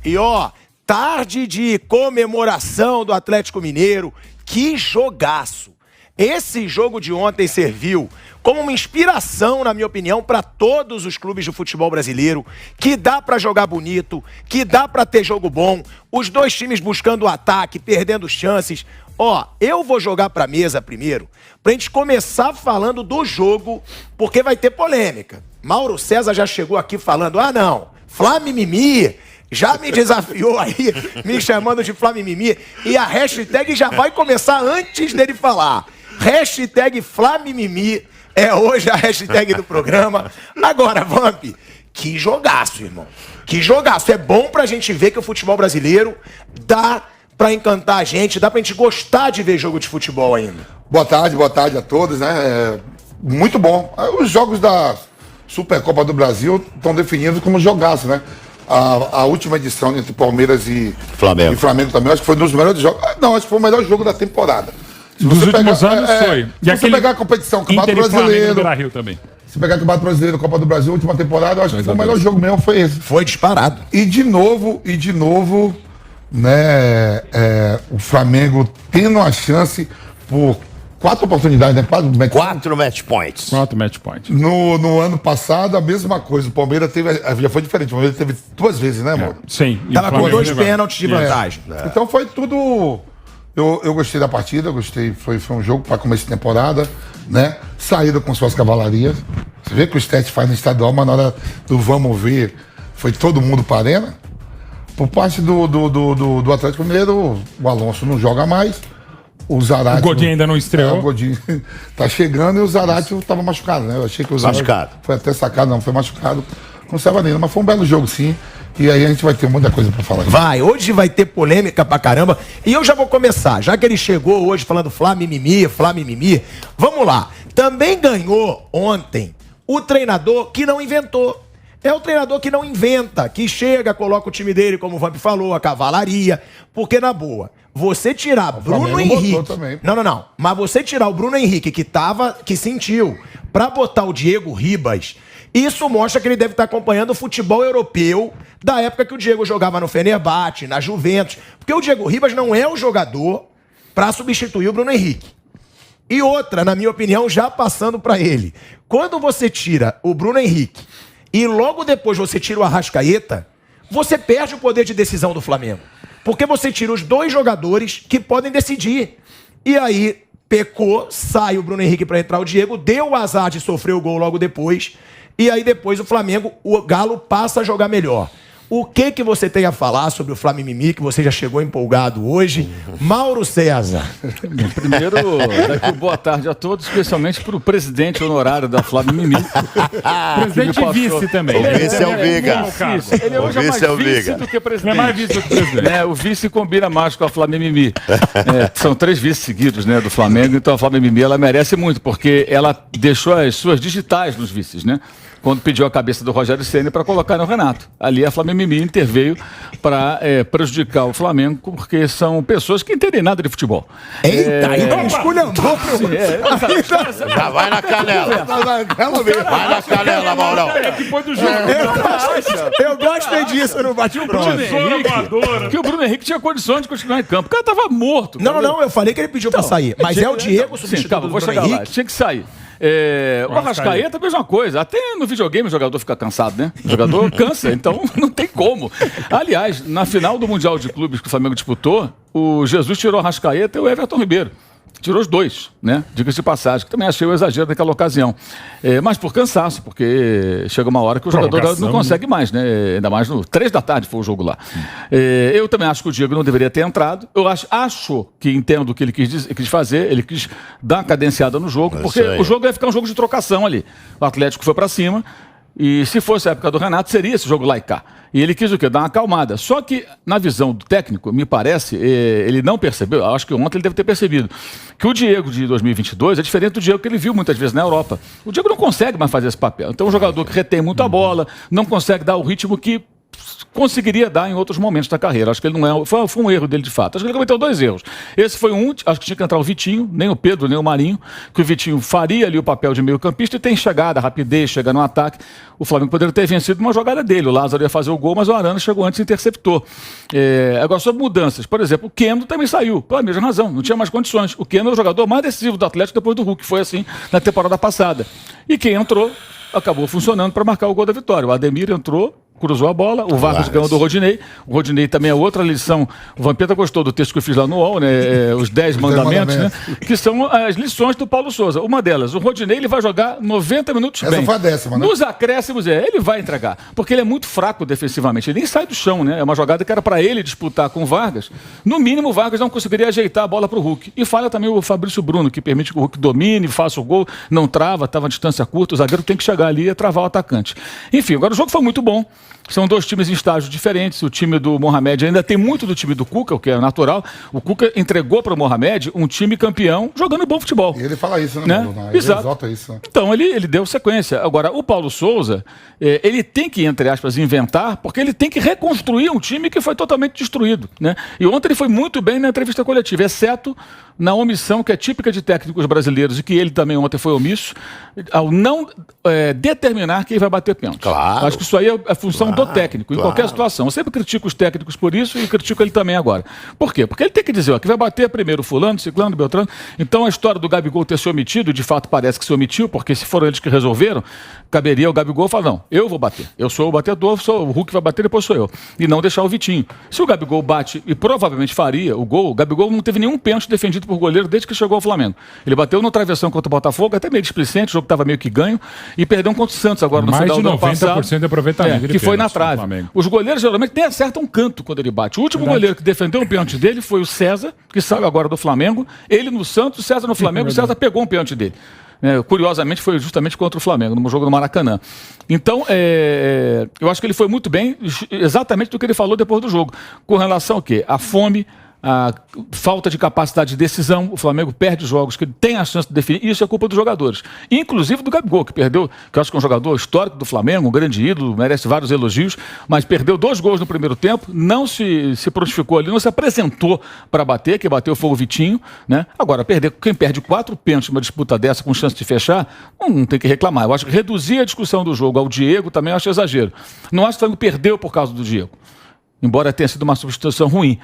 E ó, tarde de comemoração do Atlético Mineiro, que jogaço! Esse jogo de ontem serviu como uma inspiração, na minha opinião, para todos os clubes do futebol brasileiro, que dá para jogar bonito, que dá para ter jogo bom, os dois times buscando o ataque, perdendo chances. Ó, eu vou jogar pra mesa primeiro, pra gente começar falando do jogo, porque vai ter polêmica. Mauro César já chegou aqui falando, não, Flamimimi, já me desafiou aí, me chamando de Flamimimi, e a hashtag já vai começar antes dele falar. Hashtag Flamimimi é hoje a hashtag do programa. Agora, Vamp, que jogaço, irmão. Que jogaço. É bom pra gente ver que o futebol brasileiro dá pra encantar a gente, dá pra gente gostar de ver jogo de futebol ainda. Boa tarde a todos, né? Muito bom. Os jogos da Supercopa do Brasil estão definidos como jogaço, né? A última edição entre Palmeiras e Flamengo também, acho que foi um dos melhores jogos. Não, acho que foi o melhor jogo da temporada. Dos últimos anos foi. Se você pegar a competição, Campeonato Brasileiro, também. se pegar o Campeonato Brasileiro, Copa do Brasil, última temporada, eu acho que foi o melhor jogo mesmo, foi esse. Foi disparado. E de novo, né, o Flamengo tendo a chance por 4 oportunidades, né? 4 match points. 4 match points. No ano passado, a mesma coisa. O Palmeiras teve, já foi diferente. O Palmeiras teve 2 vezes, né, amor? Sim. Tava com 2 pênaltis de vantagem. Então foi tudo. Eu gostei da partida, foi um jogo para começo de temporada, né? Saída com suas cavalarias. Você vê que o Stet faz no estadual, mas na hora do vamos ver, foi todo mundo para a arena. Por parte do Atlético Mineiro, o Alonso não joga mais. O Zarate. O Godinho ainda não estreou. O Godinho tá chegando e o Zarate estava machucado, né? Eu achei que o Zarate foi até sacado, não, foi machucado. Não estava nem, mas foi um belo jogo, sim. E aí a gente vai ter muita coisa pra falar. Vai, hoje vai ter polêmica pra caramba. E eu já vou começar, já que ele chegou hoje falando Flamimimi. Vamos lá. Também ganhou ontem o treinador que não inventou. É o treinador que não inventa, que chega, coloca o time dele, como o Vamp falou, a cavalaria. Porque, na boa, você tirar Bruno Henrique... Não. Mas você tirar o Bruno Henrique, que sentiu, pra botar o Diego Ribas... Isso mostra que ele deve estar acompanhando o futebol europeu da época que o Diego jogava no Fenerbahçe, na Juventus. Porque o Diego Ribas não é o jogador para substituir o Bruno Henrique. E outra, na minha opinião, já passando para ele. Quando você tira o Bruno Henrique e logo depois você tira o Arrascaeta, você perde o poder de decisão do Flamengo. Porque você tira os 2 jogadores que podem decidir. E aí, pecou, sai o Bruno Henrique para entrar o Diego, deu o azar de sofrer o gol logo depois. E aí depois o Flamengo, o Galo passa a jogar melhor. O que você tem a falar sobre o Flamimimi, que você já chegou empolgado hoje? Mauro César. Primeiro, daqui boa tarde a todos, especialmente para o presidente honorário da Flamimimi. Presidente e vice também. O vice é o Viga. Ele hoje é mais vice do que presidente. Ele é mais vice do que presidente. O vice combina mais com a Flamimimi. São 3 vices seguidos, né, do Flamengo, então a Flamimimi ela merece muito, porque ela deixou as suas digitais nos vices, né? Quando pediu a cabeça do Rogério Ceni para colocar no Renato. Ali a Flamimimi interveio para prejudicar o Flamengo, porque são pessoas que entendem nada de futebol. Eita, aí esculhambou. Já vai na canela. Vai na canela, Maurão. Eu gostei disso, eu não bati o pronto. Porque o Bruno Henrique tinha condições de continuar em campo. O cara estava morto. Não, eu falei que ele pediu para sair. Mas é o Diego substituindo o Bruno Henrique. Tinha que sair. O Arrascaeta, a mesma coisa. Até no videogame o jogador fica cansado, né? O jogador cansa, então não tem como. Aliás, na final do Mundial de Clubes que o Flamengo disputou, o Jesus tirou o Arrascaeta e o Everton Ribeiro. Tirou os 2, né? Diga-se de passagem, que também achei o exagero naquela ocasião. Mas por cansaço, porque chega uma hora que o jogador não consegue mais, né? Ainda mais no 3 da tarde foi o jogo lá. Eu também acho que o Diego não deveria ter entrado. Eu acho que entendo o que ele quis fazer, ele quis dar uma cadenciada no jogo, porque o jogo ia ficar um jogo de trocação ali. O Atlético foi pra cima. E se fosse a época do Renato, seria esse jogo lá e cá. E ele quis o quê? Dar uma acalmada. Só que, na visão do técnico, me parece, ele não percebeu, acho que ontem ele deve ter percebido, que o Diego de 2022 é diferente do Diego que ele viu muitas vezes na Europa. O Diego não consegue mais fazer esse papel. Então, um jogador que retém muito a bola, não consegue dar o ritmo que conseguiria dar em outros momentos da carreira. Acho que ele não é. Foi um erro dele de fato. Acho que ele cometeu 2 erros. Esse foi um, acho que tinha que entrar o Vitinho, nem o Pedro, nem o Marinho, que o Vitinho faria ali o papel de meio-campista e tem chegada, rapidez, chega no ataque. O Flamengo poderia ter vencido uma jogada dele. O Lázaro ia fazer o gol, mas o Arana chegou antes e interceptou. Agora, sobre mudanças, por exemplo, o Keno também saiu, pela mesma razão, não tinha mais condições. O Keno é o jogador mais decisivo do Atlético depois do Hulk, foi assim na temporada passada. E quem entrou acabou funcionando para marcar o gol da vitória. O Ademir entrou, cruzou a bola, o Vargas ganhou do Rodinei. O Rodinei também é outra lição. O Vampeta gostou do texto que eu fiz lá no UOL, né? Os 10 mandamentos, né? Que são as lições do Paulo Souza. Uma delas, o Rodinei ele vai jogar 90 minutos bem. Essa foi a 10ª, né? Nos acréscimos, ele vai entregar. Porque ele é muito fraco defensivamente. Ele nem sai do chão, né? É uma jogada que era para ele disputar com o Vargas. No mínimo, o Vargas não conseguiria ajeitar a bola para o Hulk. E falha também o Fabrício Bruno, que permite que o Hulk domine, faça o gol, não trava, estava a distância curta. O zagueiro tem que chegar ali e travar o atacante. Enfim, agora o jogo foi muito bom. São 2 times em estágios diferentes. O time do Mohamed ainda tem muito do time do Cuca, o que é natural. O Cuca entregou para o Mohamed um time campeão jogando bom futebol. E ele fala isso, né? Ele Exato. exalta isso. Né? Então, ele deu sequência. Agora, o Paulo Souza, ele tem que, entre aspas, inventar, porque ele tem que reconstruir um time que foi totalmente destruído. Né? E ontem ele foi muito bem na entrevista coletiva, exceto na omissão que é típica de técnicos brasileiros e que ele também ontem foi omisso, ao não determinar quem vai bater pênalti. Claro. Acho que isso aí é a função do técnico, em qualquer situação. Eu sempre critico os técnicos por isso e critico ele também agora. Por quê? Porque ele tem que dizer, que vai bater primeiro fulano, ciclano, beltrano. Então a história do Gabigol ter se omitido, de fato parece que se omitiu, porque se foram eles que resolveram, caberia o Gabigol falar, não, eu vou bater. Eu sou o batedor, o Hulk vai bater, depois sou eu. E não deixar o Vitinho. Se o Gabigol bate, e provavelmente faria o gol, o Gabigol não teve nenhum pênalti defendido por goleiro desde que chegou ao Flamengo. Ele bateu no travessão contra o Botafogo, até meio displicente, o jogo estava meio que ganho, e perdeu contra o Santos agora no final do ano passado. Mais de 90% de aproveitamento. Que foi na trave. Os goleiros geralmente nem acertam um canto quando ele bate. O último goleiro que defendeu um pênalti dele foi o César, que saiu agora do Flamengo. Ele no Santos, o César no Flamengo, o César pegou um pênalti dele. Curiosamente, foi justamente contra o Flamengo, no jogo do Maracanã. Então, eu acho que ele foi muito bem, exatamente do que ele falou depois do jogo. Com relação ao quê? A fome, a falta de capacidade de decisão. O Flamengo perde jogos que ele tem a chance de definir. Isso é culpa dos jogadores. Inclusive do Gabigol, que perdeu, que eu acho que é um jogador histórico do Flamengo, um grande ídolo, merece vários elogios, mas perdeu 2 gols no primeiro tempo, não se prontificou ali, não se apresentou para bater, que bateu foi o Vitinho, né? Agora, quem perde 4 pênaltis numa disputa dessa com chance de fechar, não tem que reclamar. Eu acho que reduzir a discussão do jogo ao Diego também eu acho exagero. Não acho que o Flamengo perdeu por causa do Diego, embora tenha sido uma substituição ruim.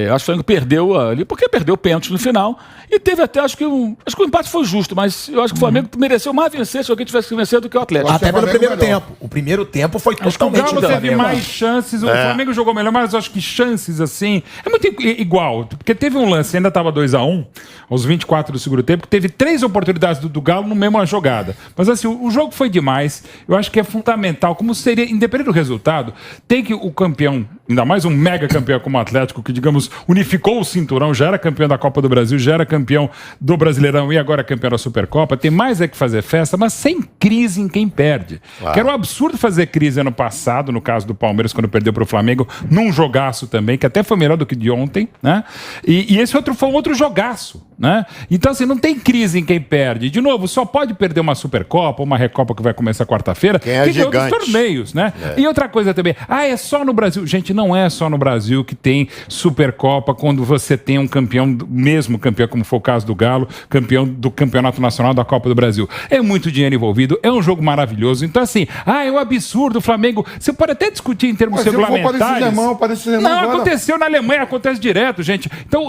Acho que o Flamengo perdeu ali, porque perdeu o pênalti no final. E teve até, acho que o empate foi justo, mas eu acho que o Flamengo mereceu mais vencer se alguém tivesse que vencer do que o Atlético. Até pelo primeiro tempo. O primeiro tempo foi totalmente o Galo teve mais chances, o Flamengo jogou melhor, mas eu acho que chances assim, é muito igual, porque teve um lance, ainda estava 2-1, aos 24 do segundo tempo, que teve 3 oportunidades do Galo no mesmo jogada. Mas assim, o jogo foi demais, eu acho que é fundamental, como seria, independente do resultado, tem que o campeão, ainda mais um mega campeão como o Atlético, que, digamos, unificou o cinturão, já era campeão da Copa do Brasil, já era campeão do Brasileirão e agora campeão da Supercopa, tem mais é que fazer festa, mas sem crise em quem perde. Que era um absurdo fazer crise ano passado, no caso do Palmeiras, quando perdeu para o Flamengo, num jogaço também, que até foi melhor do que de ontem, né? E esse foi um outro jogaço, né? Então, assim, não tem crise em quem perde. De novo, só pode perder uma Supercopa, uma Recopa que vai começar quarta-feira, que tem outros torneios, né? E outra coisa também, é só no Brasil. Gente, não é só no Brasil que tem Supercopa, quando você tem um campeão, mesmo campeão, como foi o caso do Galo, campeão do Campeonato Nacional da Copa do Brasil. É muito dinheiro envolvido, é um jogo maravilhoso. Então, assim, é um absurdo o Flamengo. Você pode até discutir em termos regulamentares. Não, aconteceu na Alemanha, acontece direto, gente. Então,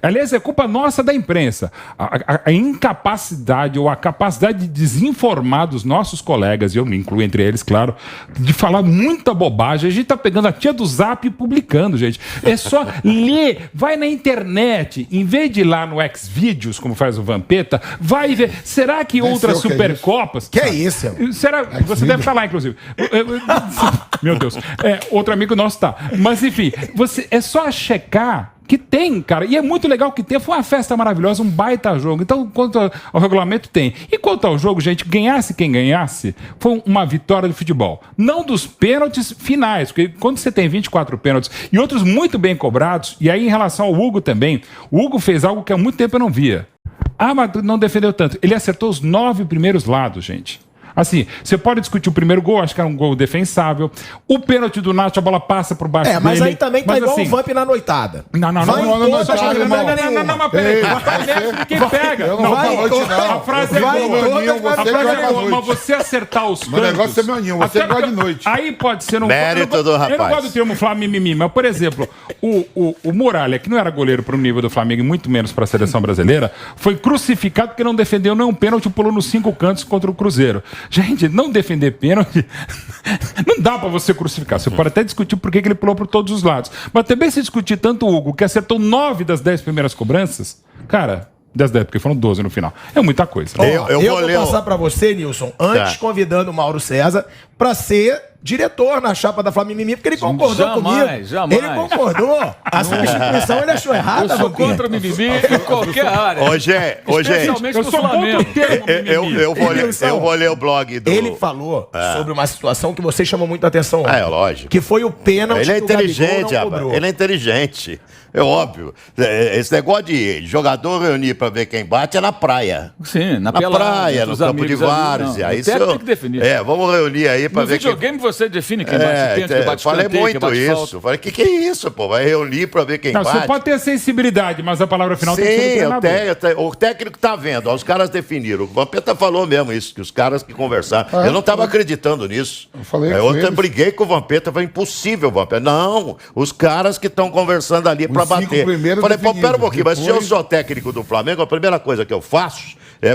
aliás, é culpa nossa da imprensa. A incapacidade ou a capacidade de desinformar dos nossos colegas, e eu me incluo entre eles, claro, de falar muita bobagem. A gente tá pegando a tia do Zap e publicando, gente. É só ler, vai na internet, em vez de ir lá no Xvideos, como faz o Vampeta, vai ver. Será que outras Supercopas... Que é isso? Será? Você deve falar, inclusive. Meu Deus. Outro amigo nosso tá. Mas, enfim, é só checar que tem, cara, e é muito legal que tem. Foi uma festa maravilhosa, um baita jogo. Então, quanto ao regulamento, tem. E quanto ao jogo, gente, ganhasse quem ganhasse, foi uma vitória do futebol. Não dos pênaltis finais, porque quando você tem 24 pênaltis e outros muito bem cobrados, e aí em relação ao Hugo também, o Hugo fez algo que há muito tempo eu não via. Mas não defendeu tanto. Ele acertou os 9 primeiros lados, gente. Assim, você pode discutir o primeiro gol, acho que era um gol defensável. O pênalti do Nacho, a bola passa por baixo mas dele. aí também tá igual o Vamp na noitada. Não, mas peraí. Quem pega? Eu não vou falar noite, não. A frase é boa. Mas você acertar os cantos... O negócio é meu ninho, você gosta de noite. Aí pode ser... Mérito do rapaz. Eu não gosto do termo Flamengo, mas, por exemplo, o Muralha, que não era goleiro para o nível do Flamengo e muito menos para a seleção brasileira, foi crucificado porque não defendeu nenhum pênalti e pulou nos 5 cantos contra o Cruzeiro. Gente, não defender pênalti não dá pra você crucificar. Você pode até discutir por que ele pulou por todos os lados. Mas também se discutir tanto o Hugo, que acertou 9 das 10 primeiras cobranças, cara, das 10, porque foram 12 no final. É muita coisa. Eu vou passar pra você, Nilson, antes convidando o Mauro César pra ser diretor na chapa da Flamengo, porque ele concordou comigo. Ele concordou. A substituição ele achou errada. Eu sou contra o mimimi em qualquer área. Especialmente eu sou contra o termo mimimi. Eu vou ler o blog do... Ele falou sobre uma situação que você chamou muita atenção ontem. Lógico. Que foi o pênalti Ele é que o Gabigol inteligente, não rapaz. cobrou. Ele é inteligente. É óbvio. Esse negócio de jogador reunir pra ver quem bate é na praia. Sim, na praia, no campo de várzea. Aí tem que definir. Vamos reunir aí pra ver quem... No videogame você define quem bate pênalti, quem bate falei escanteio, muito quem bate isso. falta. Falei, que é isso, pô? Vai reunir pra ver quem bate. Você pode ter sensibilidade, mas a palavra final tem que ser do treinador. O técnico tá vendo, os caras definiram. O Vampeta falou mesmo isso, que os caras que conversaram. Eu não tava acreditando nisso. Eu falei Ontem eu briguei com o Vampeta, foi impossível, Vampeta. Não, os caras que estão conversando ali pra bater. Falei, pô, pera um pouquinho, mas se eu sou técnico do Flamengo, a primeira coisa que eu faço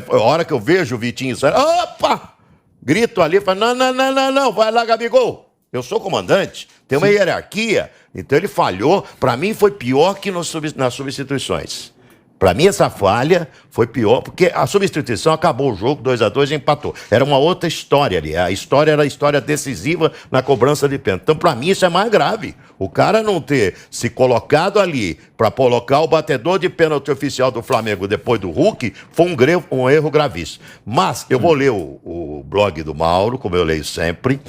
a hora que eu vejo o Vitinho sair, opa! Grito ali, falo, não, vai lá, Gabigol. Eu sou comandante, tem uma hierarquia. Então ele falhou. Para mim foi pior que nas substituições. Para mim essa falha foi pior, porque a substituição acabou o jogo, 2-2 e empatou. Era uma outra história ali. A história era a história decisiva na cobrança de pênalti. Então para mim isso é mais grave. O cara não ter se colocado ali para colocar o batedor de pênalti oficial do Flamengo depois do Hulk foi um erro gravíssimo. Mas eu vou ler o blog do Mauro, como eu leio sempre.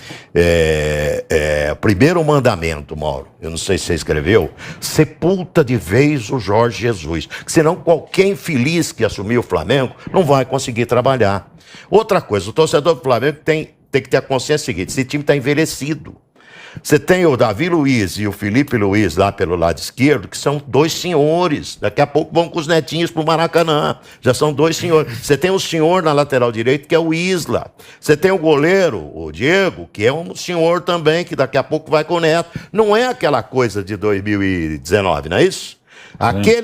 Primeiro mandamento, Mauro, eu não sei se você escreveu, sepulta de vez o Jorge Jesus, senão qualquer infeliz que assumir o Flamengo não vai conseguir trabalhar. Outra coisa, o torcedor do Flamengo tem que ter a consciência seguinte, esse time está envelhecido. Você tem o Davi Luiz e o Felipe Luiz lá pelo lado esquerdo, que são 2 senhores. Daqui a pouco vão com os netinhos pro Maracanã. Já são 2 senhores. Você tem o senhor na lateral direita, que é o Isla. Você tem o goleiro, o Diego, que é um senhor também, que daqui a pouco vai com o Neto. Não é aquela coisa de 2019, não é isso?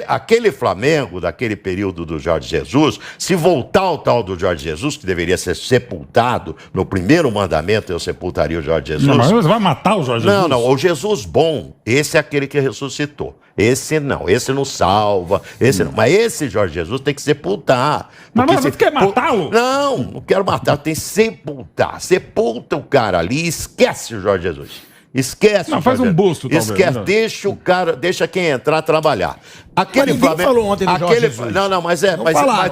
Aquele Flamengo, daquele período do Jorge Jesus, se voltar ao tal do Jorge Jesus, que deveria ser sepultado, no primeiro mandamento eu sepultaria o Jorge Jesus. Não, mas você vai matar o Jorge Jesus? Não, o Jesus bom, esse é aquele que ressuscitou. Esse não salva, esse não. Mas esse Jorge Jesus tem que sepultar. Mas você quer matá-lo? Não quero matar, tem que sepultar. Sepulta o cara ali e esquece o Jorge Jesus. Esquece. Não, faz um busto, talvez. Esquece, deixa o cara, deixa quem entrar trabalhar. Aquele mas ninguém falou ontem do Jorge Jesus. Não, mas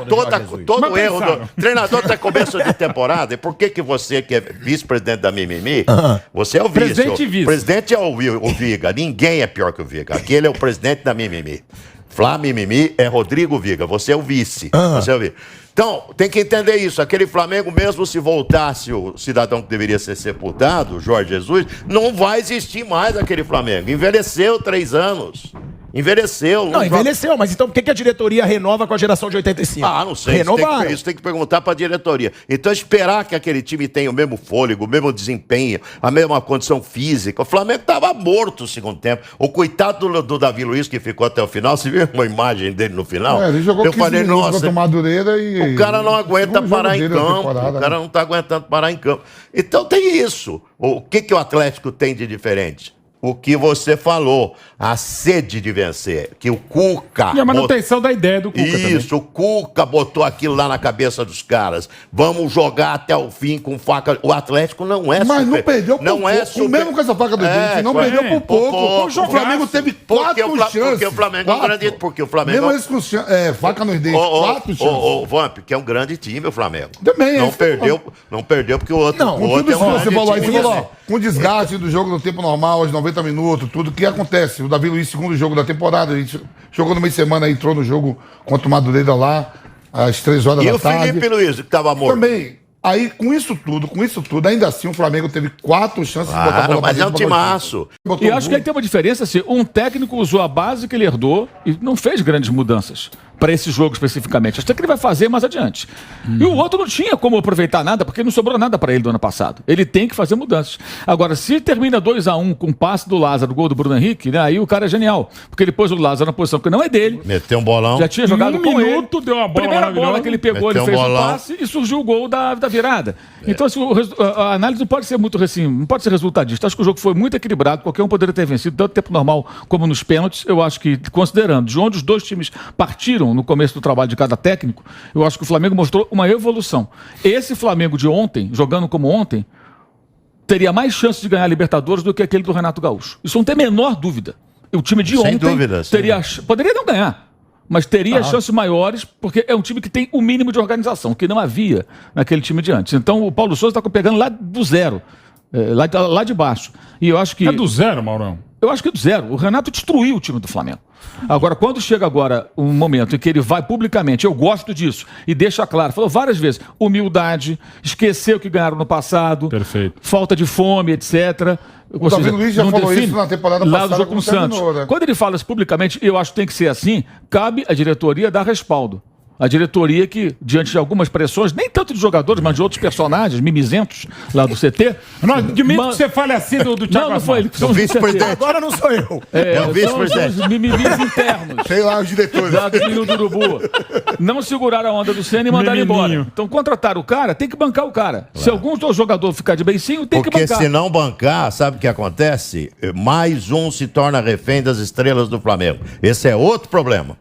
todo o erro do treinador tá começo de temporada. E por que você que é vice-presidente da Mimimi, você é o vice. O presidente é o Viga. Ninguém é pior que o Viga. Aquele é o presidente da Mimimi. Flá Mimimi é Rodrigo Viga. Você é o vice. Você é o vice. Então, tem que entender isso. Aquele Flamengo, mesmo se voltasse o cidadão que deveria ser sepultado, o Jorge Jesus, não vai existir mais aquele Flamengo. Envelheceu 3 anos. Envelheceu. Não, envelheceu, mas então por que a diretoria renova com a geração de 85? Não sei. Isso tem que perguntar para a diretoria. Então, esperar que aquele time tenha o mesmo fôlego, o mesmo desempenho, a mesma condição física. O Flamengo estava morto no segundo tempo. O coitado do Davi Luiz, que ficou até o final, você viu uma imagem dele no final? Ele jogou eu falei, nossa, Madureira e... O cara não aguenta parar em campo. O cara não está aguentando parar em campo. Então, tem isso. O que o Atlético tem de diferente? O que você falou, a sede de vencer, que o Cuca... E a manutenção da ideia do Cuca Isso, também. O Cuca botou aquilo lá na cabeça dos caras. Vamos jogar até o fim com faca... O Atlético não é Mas não perdeu por pouco. Mesmo com essa faca do dente, não perdeu por pouco. O Flamengo teve 4 chances. Porque o Flamengo é um grande... Porque o Flamengo... Mesmo eles com faca nos dentes, 4 chances. O Vamp, que é um grande time, o Flamengo. Também não perdeu porque o outro... Não, o outro é um você falou, time. Com o desgaste do jogo no tempo normal, aos 90 minutos, tudo que acontece. O Davi Luiz, segundo jogo da temporada, ele jogou no meio de semana, entrou no jogo contra o Madureira lá, às 3 horas da tarde. E o Felipe Luiz, que estava morto? Também. Aí, com isso tudo, ainda assim o Flamengo teve 4 chances de botar a bola pra mas é dentro um do timaço. Botou E o acho que gol. aí tem uma diferença, assim, um técnico usou a base que ele herdou e não fez grandes mudanças para esse jogo especificamente. Acho que ele vai fazer mais adiante. E o outro não tinha como aproveitar nada, porque não sobrou nada para ele do ano passado. Ele tem que fazer mudanças. Agora, se termina 2-1 com o passe do Lázaro, gol do Bruno Henrique, né, aí o cara é genial. Porque ele pôs o Lázaro na posição que não é dele. Meteu um bolão. Já tinha jogado Em um com minuto, ele. deu uma bola Primeira bola maravilhosa. que ele pegou, Meteu ele fez um o bolão. passe e surgiu o gol da virada. Então, assim, a análise não pode ser muito assim, não pode ser resultadista. Acho que o jogo foi muito equilibrado, qualquer um poderia ter vencido, tanto tempo normal como nos pênaltis. Eu acho que, considerando de onde os dois times partiram no começo do trabalho de cada técnico, eu acho que o Flamengo mostrou uma evolução. Esse Flamengo de ontem, jogando como ontem, teria mais chance de ganhar a Libertadores do que aquele do Renato Gaúcho. Isso não tem a menor dúvida. O time de Sem ontem dúvida, sim. teria, poderia não ganhar, mas teria chances maiores, porque é um time que tem o mínimo de organização, que não havia naquele time de antes. Então o Paulo Souza está pegando lá do zero, lá de baixo. E eu acho que... É do zero, Maurão. Eu acho que é do zero. O Renato destruiu o time do Flamengo. Agora, quando chega agora um momento em que ele vai publicamente, eu gosto disso, e deixa claro, falou várias vezes, humildade, esquecer o que ganharam no passado, Perfeito. Falta de fome, etc. O Davi Luiz já falou isso na temporada lá passada do jogo com o quando terminou, Santos. né? Quando ele fala isso publicamente, eu acho que tem que ser assim, cabe à diretoria dar respaldo. A diretoria que, diante de algumas pressões, nem tanto de jogadores, mas de outros personagens, mimizentos lá do CT. Não, admito Mas- que você fale assim do Thiago Não foi ele. Asmar. São os do vice-presidente. CT. Agora não sou eu. É o São vice-presidente. os mimimis internos. Sei lá, os diretores. Lá do Ninho do Urubu. Não seguraram a onda do Senna e mandaram Menininho. embora. Então, contratar o cara, tem que bancar o cara. Se algum jogador ficar de beicinho, tem que Porque bancar. se não bancar, sabe o que acontece? Mais um se torna refém das estrelas do Flamengo. Esse é outro problema.